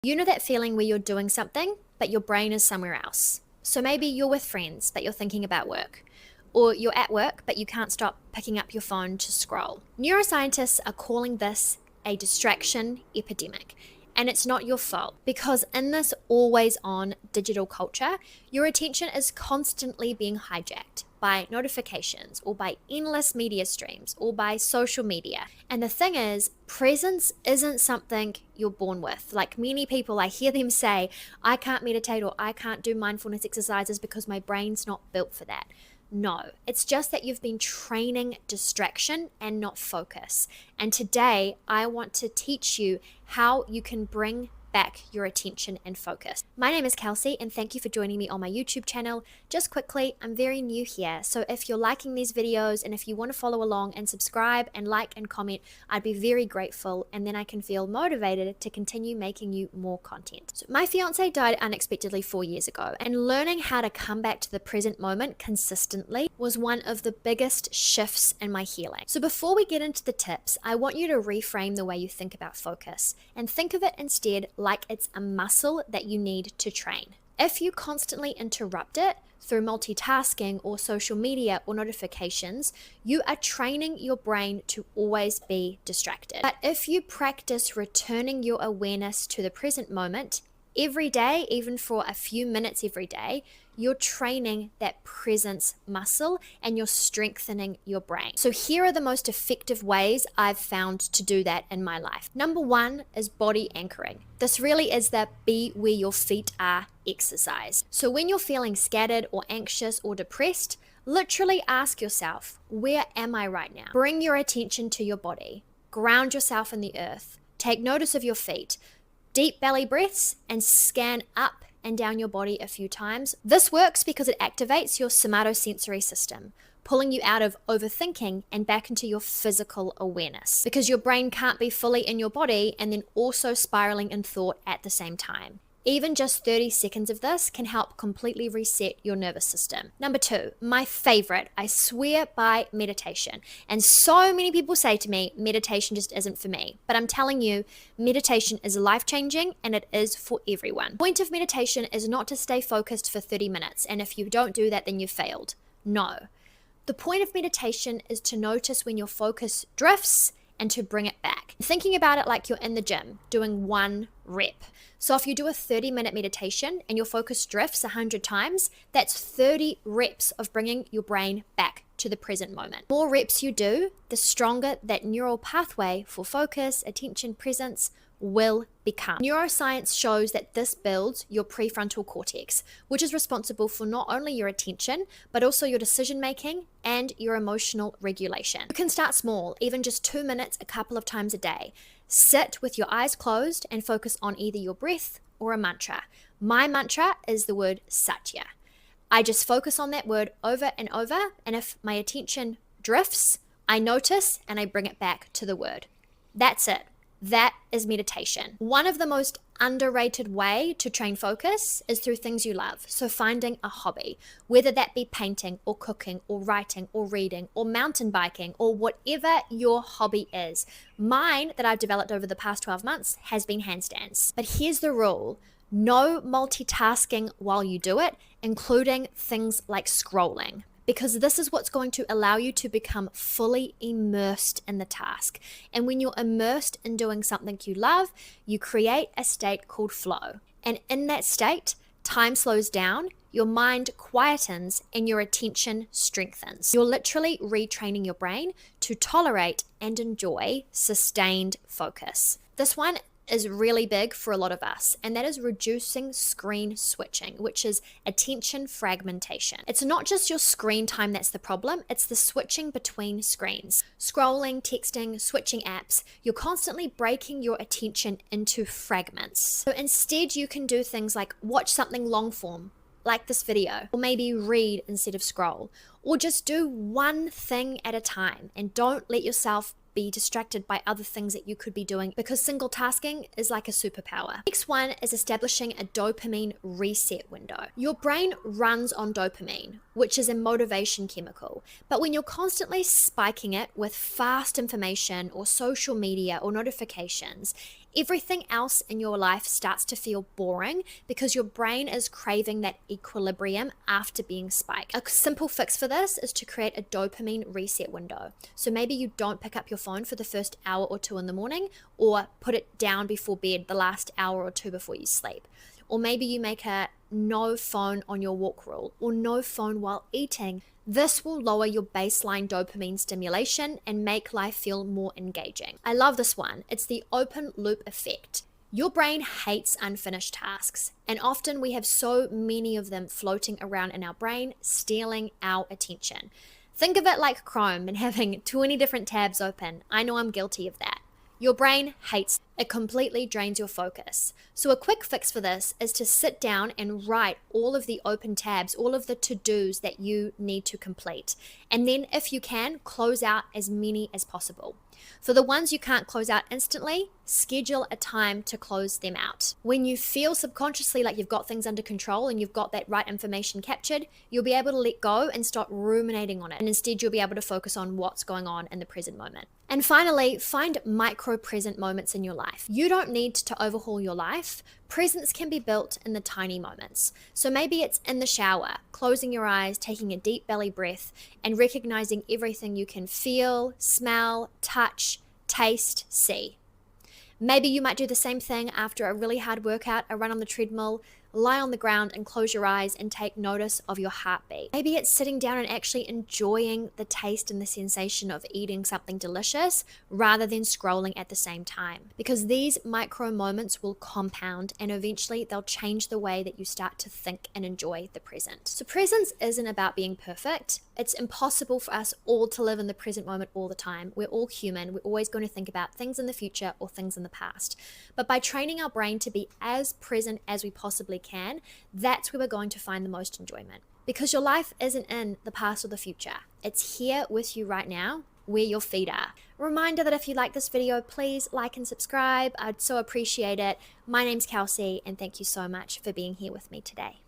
You know that feeling where you're doing something, but your brain is somewhere else. So maybe you're with friends, but you're thinking about work. Or you're at work, but you can't stop picking up your phone to scroll. Neuroscientists are calling this a distraction epidemic. And it's not your fault, because in this always on digital culture, your attention is constantly being hijacked by notifications or by endless media streams or by social media. And the thing is, presence isn't something you're born with. Like many people, I hear them say, I can't meditate or I can't do mindfulness exercises because my brain's not built for that. No, it's just that you've been training distraction and not focus. And today I want to teach you how you can bring back your attention and focus. My name is Kelsey, and thank you for joining me on my YouTube channel. Just quickly, I'm very new here, so if you're liking these videos and if you want to follow along and subscribe and like and comment, I'd be very grateful, and then I can feel motivated to continue making you more content. So my fiance died unexpectedly 4 years ago, and learning how to come back to the present moment consistently was one of the biggest shifts in my healing. So before we get into the tips, I want you to reframe the way you think about focus and think of it instead like it's a muscle that you need to train. If you constantly interrupt it through multitasking or social media or notifications, you are training your brain to always be distracted. But if you practice returning your awareness to the present moment every day, even for a few minutes every day, you're training that presence muscle and you're strengthening your brain. So here are the most effective ways I've found to do that in my life. Number one is body anchoring. This really is the be where your feet are exercise. So when you're feeling scattered or anxious or depressed, literally ask yourself, where am I right now? Bring your attention to your body. Ground yourself in the earth. Take notice of your feet. Deep belly breaths and scan up and down your body a few times. This works because it activates your somatosensory system, pulling you out of overthinking and back into your physical awareness, because your brain can't be fully in your body and then also spiraling in thought at the same time. Even just 30 seconds of this can help completely reset your nervous system. Number two, my favorite, I swear by meditation. And so many people say to me, meditation just isn't for me. But I'm telling you, meditation is life-changing and it is for everyone. The point of meditation is not to stay focused for 30 minutes. And if you don't do that, then you've failed. No. The point of meditation is to notice when your focus drifts and to bring it back. Thinking about it like you're in the gym doing one rep. So if you do a 30-minute meditation and your focus drifts 100 times, that's 30 reps of bringing your brain back to the present moment. The more reps you do, the stronger that neural pathway for focus, attention, presence will become. Neuroscience shows that this builds your prefrontal cortex, which is responsible for not only your attention, but also your decision making and your emotional regulation. You can start small, even just 2 minutes a couple of times a day. Sit with your eyes closed and focus on either your breath or a mantra. My mantra is the word Satya. I just focus on that word over and over, and if my attention drifts, I notice and I bring it back to the word. That's it. That is meditation. One of the most underrated way to train focus is through things you love. So finding a hobby, whether that be painting or cooking or writing or reading or mountain biking or whatever your hobby is. Mine that I've developed over the past 12 months has been handstands. But here's the rule. No multitasking while you do it, including things like scrolling. Because this is what's going to allow you to become fully immersed in the task. And when you're immersed in doing something you love, you create a state called flow. And in that state, time slows down, your mind quietens, and your attention strengthens. You're literally retraining your brain to tolerate and enjoy sustained focus. This one is really big for a lot of us, and that is reducing screen switching, which is attention fragmentation. It's not just your screen time that's the problem, it's the switching between screens. Scrolling, texting, switching apps, you're constantly breaking your attention into fragments. So instead you can do things like watch something long form, like this video, or maybe read instead of scroll, or just do one thing at a time and don't let yourself be distracted by other things that you could be doing, because single tasking is like a superpower. Next one is establishing a dopamine reset window. Your brain runs on dopamine, which is a motivation chemical. But when you're constantly spiking it with fast information or social media or notifications, everything else in your life starts to feel boring because your brain is craving that equilibrium after being spiked. A simple fix for this is to create a dopamine reset window. So maybe you don't pick up your phone for the first hour or two in the morning, or put it down before bed the last hour or two before you sleep. Or maybe you make a no phone on your walk rule, or no phone while eating. This will lower your baseline dopamine stimulation and make life feel more engaging. I love this one. It's the open loop effect. Your brain hates unfinished tasks, and often we have so many of them floating around in our brain, stealing our attention. Think of it like Chrome and having 20 different tabs open. I know I'm guilty of that. Your brain hates it. It completely drains your focus. So a quick fix for this is to sit down and write all of the open tabs, all of the to-dos that you need to complete. And then if you can, close out as many as possible. For the ones you can't close out instantly, schedule a time to close them out. When you feel subconsciously like you've got things under control and you've got that right information captured, you'll be able to let go and stop ruminating on it. And instead, you'll be able to focus on what's going on in the present moment. And finally, find micro present moments in your life. You don't need to overhaul your life. Presence can be built in the tiny moments. So maybe it's in the shower, closing your eyes, taking a deep belly breath, and recognizing everything you can feel, smell, touch, taste, see. Maybe you might do the same thing after a really hard workout, a run on the treadmill. Lie on the ground and close your eyes and take notice of your heartbeat. Maybe it's sitting down and actually enjoying the taste and the sensation of eating something delicious rather than scrolling at the same time. Because these micro moments will compound and eventually they'll change the way that you start to think and enjoy the present. So presence isn't about being perfect. It's impossible for us all to live in the present moment all the time. We're all human. We're always going to think about things in the future or things in the past. But by training our brain to be as present as we possibly can, that's where we're going to find the most enjoyment. Because your life isn't in the past or the future. It's here with you right now, where your feet are. A reminder that if you like this video, please like and subscribe. I'd so appreciate it. My name's Kelsey, and thank you so much for being here with me today.